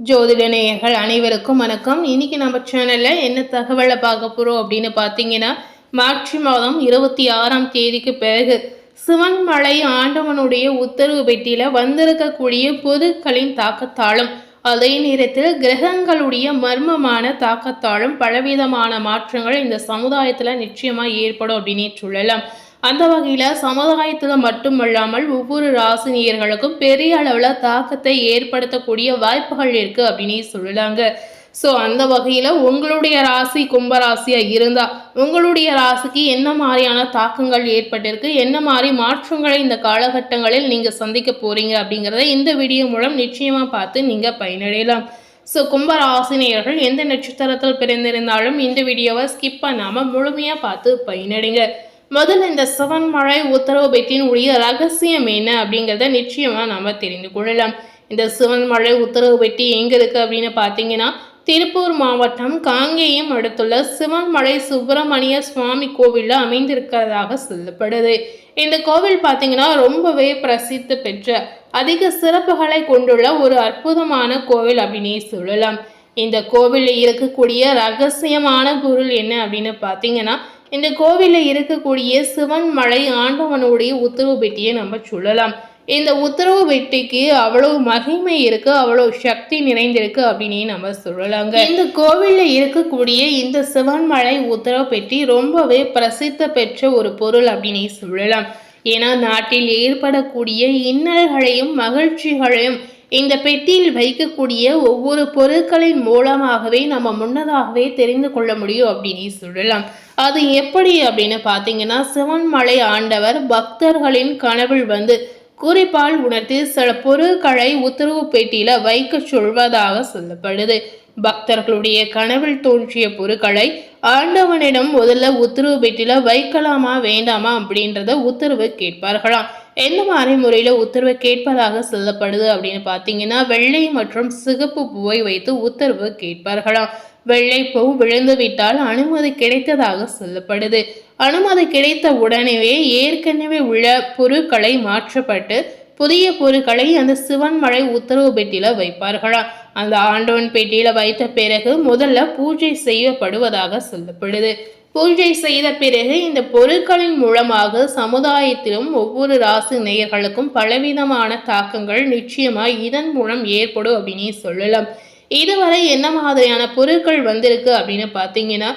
ஜோதிட நேயர்கள் அனைவருக்கும் வணக்கம். இன்னைக்கு நம்ம சேனல்ல என்ன தகவலை பார்க்க போறோம் அப்படின்னு பார்த்தீங்கன்னா, மார்ச் மாதம் 26ஆம் தேதிக்கு பிறகு சிவன்மலை ஆண்டவனுடைய உத்தரவு பெட்டியில வந்திருக்கக்கூடிய பொருட்களின் தாக்கத்தாலும் அதே நேரத்தில் கிரகங்களுடைய மர்மமான தாக்கத்தாலும் பலவிதமான மாற்றங்கள் இந்த சமுதாயத்துல நிச்சயமா ஏற்படும் அப்படின்னு சொல்லலாம். அந்த வகையில் சமுதாயத்தில் மட்டுமல்லாமல் ஒவ்வொரு ராசினியர்களுக்கும் பெரிய அளவில் தாக்கத்தை ஏற்படுத்தக்கூடிய வாய்ப்புகள் இருக்குது அப்படின்னு சொல்லலாங்க. ஸோ அந்த வகையில் உங்களுடைய ராசி கும்பராசியாக இருந்தால் உங்களுடைய ராசிக்கு என்ன மாதிரியான தாக்கங்கள் ஏற்பட்டிருக்கு, என்ன மாதிரி மாற்றங்களை இந்த காலகட்டங்களில் நீங்கள் சந்திக்க போகிறீங்க அப்படிங்கிறத இந்த வீடியோ மூலம் நிச்சயமாக பார்த்து நீங்கள் பயனடையலாம். ஸோ கும்பராசினியர்கள் எந்த நட்சத்திரத்தில் பிறந்திருந்தாலும் இந்த வீடியோவை ஸ்கிப் பண்ணாமல் முழுமையாக பார்த்து பயனடைங்க. முதல்ல இந்த சிவன்மலை உத்தரவு பெட்டியினுடைய ரகசியம் என்ன அப்படிங்கிறத நிச்சயமா நம்ம தெரிந்து கொள்ளலாம். இந்த சிவன்மலை உத்தரவு பெட்டி எங்க இருக்கு அப்படின்னு பார்த்தீங்கன்னா, திருப்பூர் மாவட்டம் காங்கேயம் அடுத்துள்ள சிவன்மலை சுப்பிரமணிய சுவாமி கோவிலில் அமைந்திருக்கிறதாக சொல்லப்படுது. இந்த கோவில் பார்த்தீங்கன்னா ரொம்பவே பிரசித்தி பெற்ற அதிக சிறப்புகளை கொண்டுள்ள ஒரு அற்புதமான கோவில் அப்படின்னே சொல்லலாம். இந்த கோவிலில் இருக்கக்கூடிய ரகசியமான பொருள் என்ன அப்படின்னு பார்த்தீங்கன்னா, இந்த கோவிலில் இருக்கக்கூடிய சிவன்மலை ஆண்டவனுடைய உத்தரவு பெட்டியை நம்ம சொல்லலாம். இந்த உத்தரவு பெட்டிக்கு அவ்வளவு மகிமை இருக்கு, அவ்வளவு சக்தி நிறைந்திருக்கு அப்படின்னு நம்ம சொல்லலாங்க. இந்த கோவிலில் இருக்கக்கூடிய இந்த சிவன்மலை உத்தரவு பெட்டி ரொம்பவே பிரசித்தி பெற்ற ஒரு பொருள் அப்படின்னு சொல்லலாம். ஏன்னா நாட்டில் ஏற்படக்கூடிய இன்னல்களையும் மகிழ்ச்சிகளையும் இந்த பெட்டியில் வைக்கக்கூடிய ஒவ்வொரு பொருட்களின் மூலமாகவே நம்ம முன்னதாகவே தெரிந்து கொள்ள முடியும் அப்படின்னு சொல்லலாம். அது எப்படி அப்படின்னு பார்த்தீங்கன்னா, சிவன்மலை ஆண்டவர் பக்தர்களின் கனவில் வந்து குறிப்பால் உணர்த்தி சில பொருட்களை உத்தரவு பெட்டியில வைக்க சொல்வதாக சொல்லப்படுது. பக்தர்களுடைய கனவில் தோன்றிய பொருட்களை ஆண்டவனிடம் முதல்ல உத்தரவு பெட்டியில வைக்கலாமா வேண்டாமா அப்படின்றத உத்தரவு கேட்பார்களாம். எந்த மாதிரி முறையில உத்தரவு கேட்பதாக சொல்லப்படுது அப்படின்னு பார்த்தீங்கன்னா, வெள்ளை மற்றும் சிகப்பு பூவை வைத்து உத்தரவு கேட்பார்களாம். வெள்ளை பூ விழுந்து விட்டால் அனுமதி கிடைத்ததாக சொல்லப்படுது. அனுமதி கிடைத்த உடனேவே ஏற்கனவே உள்ள பொருட்களை மாற்றப்பட்டு புதிய பொருட்களை அந்த சிவன்மலை உத்தரவு பெட்டியில வைப்பார்களாம். அந்த ஆண்டவன் பெட்டியில வைத்த பிறகு முதல்ல பூஜை செய்யப்படுவதாக சொல்லப்படுது. பூஜை செய்த பிறகு இந்த பொருட்களின் மூலமாக சமுதாயத்திலும் ஒவ்வொரு ராசி நேயர்களுக்கும் பலவிதமான தாக்கங்கள் நிச்சயமா இதன் மூலம் ஏற்படும் அப்படின்னு சொல்லலாம். இதுவரை என்ன மாதிரியான பொருட்கள் வந்திருக்கு அப்படின்னு பார்த்தீங்கன்னா,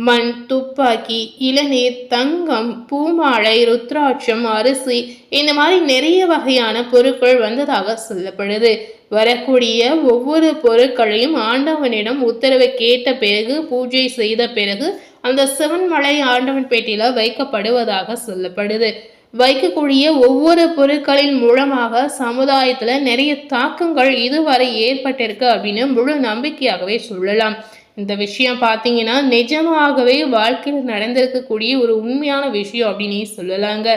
மண், துப்பாக்கி, இளநீர், தங்கம், பூமாலை, ருத்ராட்சம், அரிசி, இந்த மாதிரி நிறைய வகையான பொருட்கள் வந்ததாக சொல்லப்படுது. வரக்கூடிய ஒவ்வொரு பொருட்களையும் ஆண்டவனிடம் உத்தரவை கேட்ட பிறகு பூஜை செய்த பிறகு அந்த சிவன்மலை ஆண்டவன் பெட்டியில வைக்கப்படுவதாக சொல்லப்படுது. வைக்கக்கூடிய ஒவ்வொரு பொருட்களின் மூலமாக சமுதாயத்துல நிறைய தாக்கங்கள் இதுவரை ஏற்பட்டிருக்கு அப்படின்னு முழு நம்பிக்கையாகவே சொல்லலாம். இந்த விஷயம் பார்த்தீங்கன்னா நிஜமாகவே வாழ்க்கையில் நடந்திருக்கக்கூடிய ஒரு உண்மையான விஷயம் அப்படின்னு சொல்லலாங்க.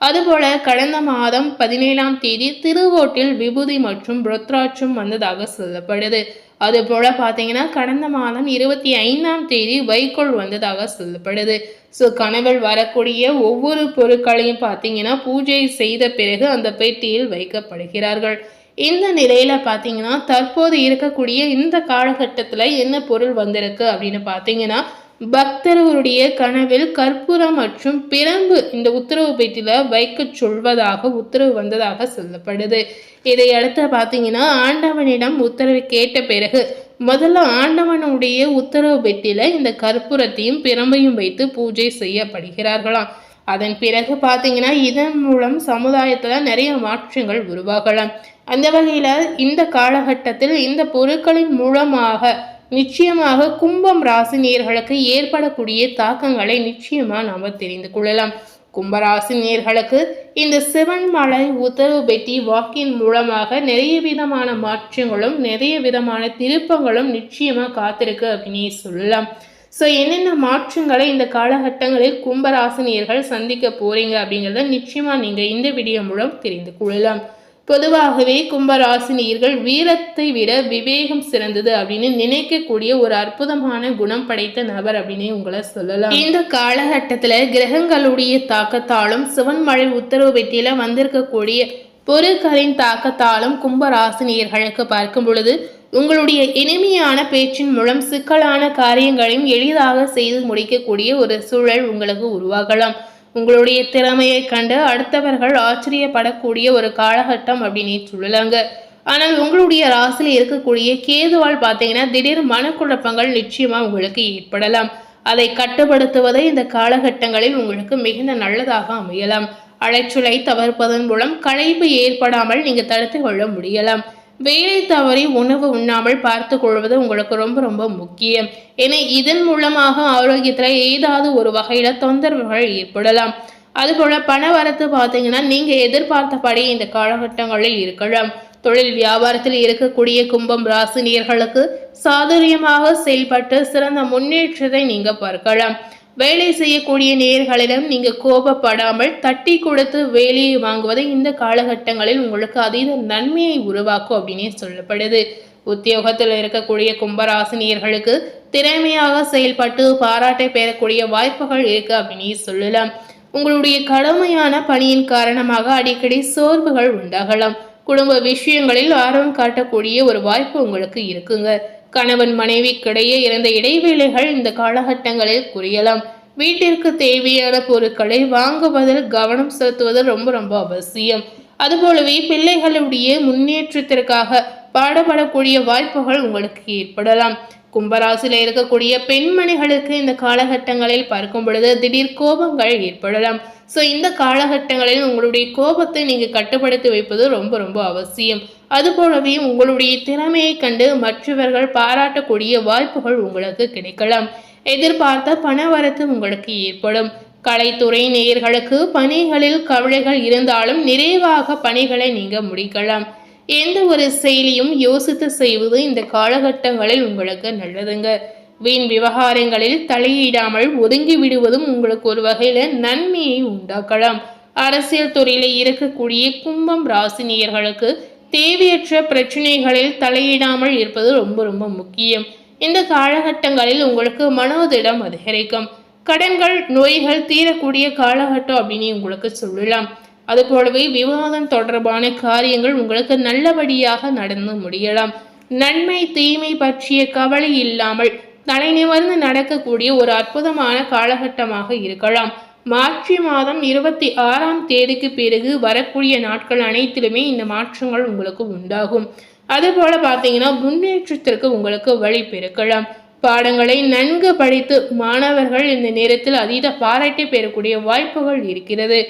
அதுபோல கடந்த மாதம் 17ஆம் தேதி திருவோட்டில் விபூதி மற்றும் ருத்ராட்சம் வந்ததாக சொல்லப்படுது. அது போல பார்த்தீங்கன்னா கடந்த மாதம் 25ஆம் தேதி வைக்கோல் வந்ததாக சொல்லப்படுது. ஸோ கனவில் வரக்கூடிய ஒவ்வொரு பொருட்களையும் பார்த்தீங்கன்னா பூஜை செய்த பிறகு அந்த பெட்டியில் வைக்கப்படுகிறார்கள். இந்த நிலையில பார்த்தீங்கன்னா தற்போது இருக்கக்கூடிய இந்த காலகட்டத்தில் என்ன பொருள் வந்திருக்கு அப்படின்னு பார்த்தீங்கன்னா, பக்தர்களுடைய கனவில் கற்பூரம் மற்றும் பிரம்பு இந்த உத்தரவு பெட்டியில வைக்க சொல்வதாக உத்தரவு வந்ததாக சொல்லப்படுது. இதையடுத்து பார்த்தீங்கன்னா ஆண்டவனிடம் உத்தரவு கேட்ட பிறகு முதல்ல ஆண்டவனுடைய உத்தரவு பெட்டியில இந்த கற்பூரத்தையும் பிரம்பையும் வைத்து பூஜை செய்யப்படுகிறார்களாம். அதன் பிறகு பார்த்தீங்கன்னா இதன் மூலம் சமுதாயத்துல நிறைய மாற்றங்கள் உருவாகலாம். அந்த வகையில இந்த காலகட்டத்தில் இந்த பொருட்களின் மூலமாக நிச்சயமாக கும்பம் ராசினியர்களுக்கு ஏற்படக்கூடிய தாக்கங்களை நிச்சயமா நாம தெரிந்து கொள்ளலாம். கும்பராசினியர்களுக்கு இந்த சிவன்மலை உத்தரவு பெட்டி வாக்கின் மூலமாக நிறைய விதமான மாற்றங்களும் நிறைய விதமான திருப்பங்களும் நிச்சயமா காத்திருக்கு அப்படின்னு சொல்லலாம். ஸோ என்னென்ன மாற்றங்களை இந்த காலகட்டங்களில் கும்பராசினியர்கள் சந்திக்க போறீங்க அப்படிங்கிறத நிச்சயமா நீங்க இந்த வீடியோ மூலம் தெரிந்து கொள்ளலாம். பொதுவாகவே கும்பராசினியர்கள் வீரத்தை விட விவேகம் சிறந்தது அப்படின்னு நினைக்கக்கூடிய ஒரு அற்புதமான குணம் படைத்த நபர் அப்படின்னு உங்களை சொல்லலாம். இந்த காலகட்டத்துல கிரகங்களுடைய தாக்கத்தாலும் சிவன்மலை உத்தரவு பெட்டியில வந்திருக்கக்கூடிய பொருட்களின் தாக்கத்தாலும் கும்பராசினியர்களுக்கு பார்க்கும் பொழுது உங்களுடைய இனிமையான பேச்சின் மூலம் சிக்கலான காரியங்களையும் எளிதாக செய்து முடிக்கக்கூடிய ஒரு சூழல் உங்களுக்கு உருவாகலாம். உங்களுடைய திறமையை கண்டு அடுத்தவர்கள் ஆச்சரியப்படக்கூடிய ஒரு காலகட்டம் அப்படின்னு சொல்லலாங்க. ஆனால் உங்களுடைய ராசியில் இருக்கக்கூடிய கேதுவால் பார்த்தீங்கன்னா திடீர் மனக்குழப்பங்கள் நிச்சயமா உங்களுக்கு ஏற்படலாம். அதை கட்டுப்படுத்துவதை இந்த காலகட்டங்களில் உங்களுக்கு மிகுந்த நல்லதாக அமையலாம். அலைச்சலை தவிர்ப்பதன் மூலம் களைப்பு ஏற்படாமல் நீங்க தடுத்து கொள்ள முடியலாம். வேலை தவறி உணவு உண்ணாமல் பார்த்து கொள்வது உங்களுக்கு ரொம்ப ரொம்ப முக்கியம். ஏன்னா இதன் மூலமாக ஆரோக்கியத்துல ஏதாவது ஒரு வகையில தொந்தரவுகள் ஏற்படலாம். அதுபோல பண வரத்து பார்த்தீங்கன்னா நீங்க எதிர்பார்த்தபடி இந்த காலகட்டங்களில் இருக்கலாம். தொழில் வியாபாரத்தில் இருக்கக்கூடிய கும்பம் ராசினியர்களுக்கு சாதுரியமாக செயல்பட்டு சிறந்த முன்னேற்றத்தை நீங்க பார்க்கலாம். வேலை செய்யக்கூடிய நேர்களிடம் நீங்க கோபப்படாமல் தட்டி கொடுத்து வேலையை வாங்குவதை இந்த காலகட்டங்களில் உங்களுக்கு அதீத நன்மையை உருவாக்கும் அப்படின்னே சொல்லப்படுது. உத்தியோகத்தில் இருக்கக்கூடிய கும்பராசினியர்களுக்கு திறமையாக செயல்பட்டு பாராட்டை பெறக்கூடிய வாய்ப்புகள் இருக்கு அப்படின்னு சொல்லலாம். உங்களுடைய கடுமையான பணியின் காரணமாக அடிக்கடி சோர்வுகள் உண்டாகலாம். குடும்ப விஷயங்களில் ஆர்வம் காட்டக்கூடிய ஒரு வாய்ப்பு உங்களுக்கு இருக்குங்க. கணவன் மனைவிக்கிடையே இருந்த இடைவேளைகள் இந்த காலகட்டங்களில் குறையலாம். வீட்டிற்கு தேவையான பொருட்களை வாங்குவதில் கவனம் செலுத்துவது ரொம்ப ரொம்ப அவசியம். அதுபோலவே பிள்ளைகளுடைய முன்னேற்றத்திற்காக பாடுபடக்கூடிய வாய்ப்புகள் உங்களுக்கு ஏற்படலாம். கும்பராசியில் இருக்கக்கூடிய பெண்மணிகளுக்கு இந்த காலகட்டங்களில் பார்க்கும் பொழுது திடீர் கோபங்கள் ஏற்படலாம். ஸோ இந்த காலகட்டங்களில் உங்களுடைய கோபத்தை நீங்கள் கட்டுப்படுத்தி வைப்பது ரொம்ப ரொம்ப அவசியம். அதுபோலவே உங்களுடைய திறமையை கண்டு மற்றவர்கள் பாராட்டக்கூடிய வாய்ப்புகள் உங்களுக்கு கிடைக்கலாம். எதிர்பார்த்த பணவரத்து உங்களுக்கு ஏற்படும். கலைத்துறை நேயர்களுக்கு பணிகளில் கவலைகள் இருந்தாலும் நிறைவாக பணிகளை நீங்க முடிக்கலாம். எந்த ஒரு செயலியும் யோசித்து செய்வது இந்த காலகட்டங்களில் உங்களுக்கு நல்லதுங்க. வீண் விவகாரங்களில் தலையிடாமல் ஒதுங்கி விடுவதும் உங்களுக்கு ஒரு வகையில நன்மையை உண்டாக்கலாம். அரசியல் துறையில இருக்கக்கூடிய கும்பம் ராசினியர்களுக்கு தேவையற்ற பிரச்சனைகளில் தலையிடாமல் இருப்பது ரொம்ப ரொம்ப முக்கியம். இந்த காலகட்டங்களில் உங்களுக்கு மனோதிடம் அதிகரிக்கும். கடன்கள் நோய்கள் தீரக்கூடிய காலகட்டம் அப்படின்னு உங்களுக்கு சொல்லலாம். அதுபோலவே விவாதம் தொடர்பான காரியங்கள் உங்களுக்கு நல்லபடியாக நடந்து முடியலாம். நன்மை தீமை பற்றிய கவலை இல்லாமல் தலை நிமிர்ந்து நடக்கக்கூடிய ஒரு அற்புதமான காலகட்டமாக இருக்கலாம். மார்ச் மாதம் 26ஆம் தேதிக்கு பிறகு வரக்கூடிய நாட்கள் அனைத்திலுமே இந்த மாற்றங்கள் உங்களுக்கு உண்டாகும். அதுபோல பார்த்தீங்கன்னா முன்னேற்றத்திற்கு உங்களுக்கு வழி பிறக்கலாம். பாடங்களை நன்கு படித்து மாணவர்கள் இந்த நேரத்தில் அதீத பாராட்டை பெறக்கூடிய வாய்ப்புகள் இருக்கிறது.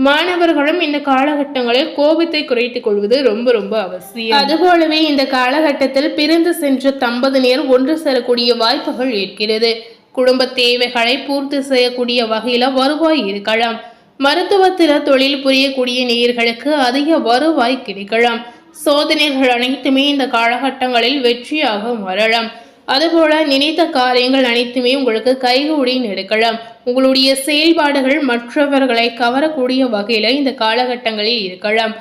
மாணவர்களும் இந்த காலகட்டங்களில் கோபத்தை குறைத்துக் கொள்வது ரொம்ப ரொம்ப அவசியம். அதுபோலவே இந்த காலகட்டத்தில் பிரிந்து சென்ற தம்பதியினர் ஒன்று சேரக்கூடிய வாய்ப்புகள் இருக்கிறது. குடும்ப தேவைகளை பூர்த்தி செய்யக்கூடிய வகையில வருவாய் இருக்கலாம். மருத்துவத்தில தொழில் புரியக்கூடிய நேயர்களுக்கு அதிக வருவாய் கிடைக்கலாம். சோதனைகள் அனைத்துமே இந்த காலகட்டங்களில் வெற்றியாக மாறலாம். அதுபோல நினைத்த காரியங்கள் அனைத்துமே உங்களுக்கு கைகூடி நடக்கலாம். உங்களுடைய செயல்பாடுகள் மற்றவர்களை கவரக்கூடிய வகையில இந்த காலகட்டங்களில் இருக்கலாம்.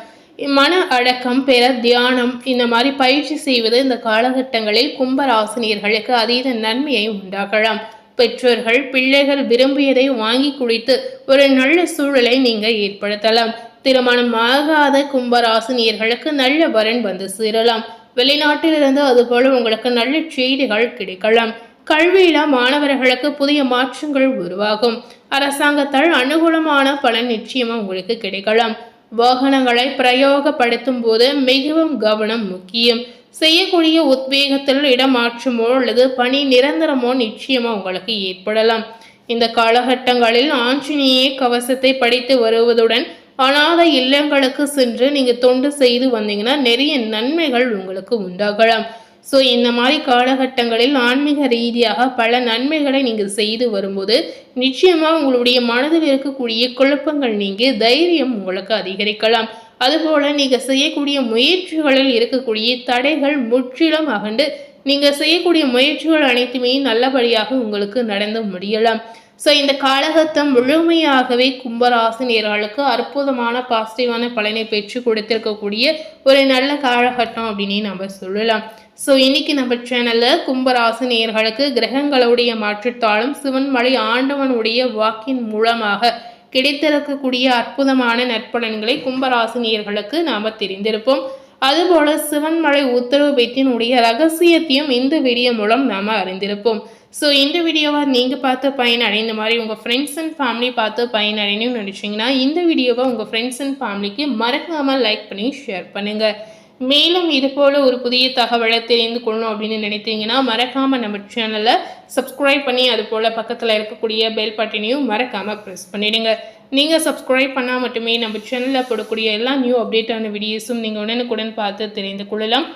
மன அடக்கம் பெற தியானம் இந்த மாதிரி பயிற்சி செய்வது இந்த காலகட்டங்களில் கும்பராசினியர்களுக்கு அதீத நன்மையை உண்டாகலாம். பெற்றோர்கள் பிள்ளைகள் விரும்பியதை வாங்கி குடித்து ஒரு நல்ல சூழலை நீங்க ஏற்படுத்தலாம். திருமணம் ஆகாத கும்பராசினியர்களுக்கு நல்ல வரன் வந்து சேரலாம். வெளிநாட்டிலிருந்து அதுபோல உங்களுக்கு நல்ல செய்திகள் கிடைக்கலாம். கல்வியில மாணவர்களுக்கு புதிய மாற்றங்கள் உருவாகும். அரசாங்கத்தால் அனுகூலமான பலன் நிச்சயமா உங்களுக்கு கிடைக்கலாம். வாகனங்களை பிரயோகப்படுத்தும் போது மிகவும் கவனம் முக்கியம். செய்யக்கூடிய உத்வேகத்தில் இடமாற்றமோ அல்லது பணி நிரந்தரமோ நிச்சயமா உங்களுக்கு ஏற்படலாம். இந்த காலகட்டங்களில் ஆஞ்சநேய கவசத்தை படித்து வருவதுடன் அநாத இல்லங்களுக்கு சென்று நீங்க தொண்டு செய்து வந்தீங்கன்னா நிறைய நன்மைகள் உங்களுக்கு உண்டாகலாம். ஸோ இந்த மாதிரி காலகட்டங்களில் ஆன்மீக ரீதியாக பல நன்மைகளை நீங்கள் செய்து வரும்போது நிச்சயமா உங்களுடைய மனதில் இருக்கக்கூடிய குழப்பங்கள் நீங்கி தைரியம் உங்களுக்கு அதிகரிக்கலாம். அதுபோல நீங்க செய்யக்கூடிய முயற்சிகளில் இருக்கக்கூடிய தடைகள் முற்றிலும் அகண்டு நீங்க செய்யக்கூடிய முயற்சிகள் அனைத்துமே நல்லபடியாக உங்களுக்கு நடந்து முடியலாம். ஸோ இந்த காலகட்டம் முழுமையாகவே கும்பராசினியர்களுக்கு அற்புதமான பாசிட்டிவான பலனை பெற்று கொடுத்திருக்கக்கூடிய ஒரு நல்ல காலகட்டம் அப்படின்னு நம்ம சொல்லலாம். ஸோ இன்னைக்கு நம்ம சேனலில் கும்பராசினியர்களுக்கு கிரகங்களுடைய மாற்றத்தாலும் சிவன்மலை ஆண்டவனுடைய வாக்கின் மூலமாக கிடைத்திருக்கக்கூடிய அற்புதமான நற்பலன்களை கும்பராசினியர்களுக்கு நாம் தெரிந்திருப்போம். அதுபோல சிவன்மலை உத்தரவு பெட்டியினுடைய ரகசியத்தையும் இந்த வீடியோ மூலம் நாம் அறிந்திருப்போம். ஸோ இந்த வீடியோவை நீங்கள் பார்த்து பயனடைந்த மாதிரி உங்கள் ஃப்ரெண்ட்ஸ் அண்ட் ஃபேமிலி பார்த்து பயனடையணும்னு நினச்சிங்கன்னா இந்த வீடியோவை உங்கள் ஃப்ரெண்ட்ஸ் அண்ட் ஃபேமிலிக்கு மறக்காமல் லைக் பண்ணி ஷேர் பண்ணுங்கள். மேலும் இது போல் ஒரு புதிய தகவலை தெரிந்து கொள்ளணும் அப்படின்னு நினைத்தீங்கன்னா மறக்காமல் நம்ம சேனலை சப்ஸ்கிரைப் பண்ணி அது போல் பக்கத்தில் இருக்கக்கூடிய பெல் பட்டனையும் மறக்காமல் ப்ரெஸ் பண்ணிவிடுங்க. நீங்கள் சப்ஸ்கிரைப் பண்ணால் மட்டுமே நம்ம சேனலில் போடக்கூடிய எல்லா நியூ அப்டேட்டான வீடியோஸும் நீங்கள் உடனுக்குடன் பார்த்து தெரிந்து கொள்ளலாம்.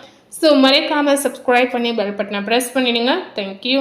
ஸோ மறக்காமல் சப்ஸ்கிரைப் பண்ணி பெல் பட்டனை ப்ரெஸ் பண்ணிவிடுங்க. தேங்க்யூ.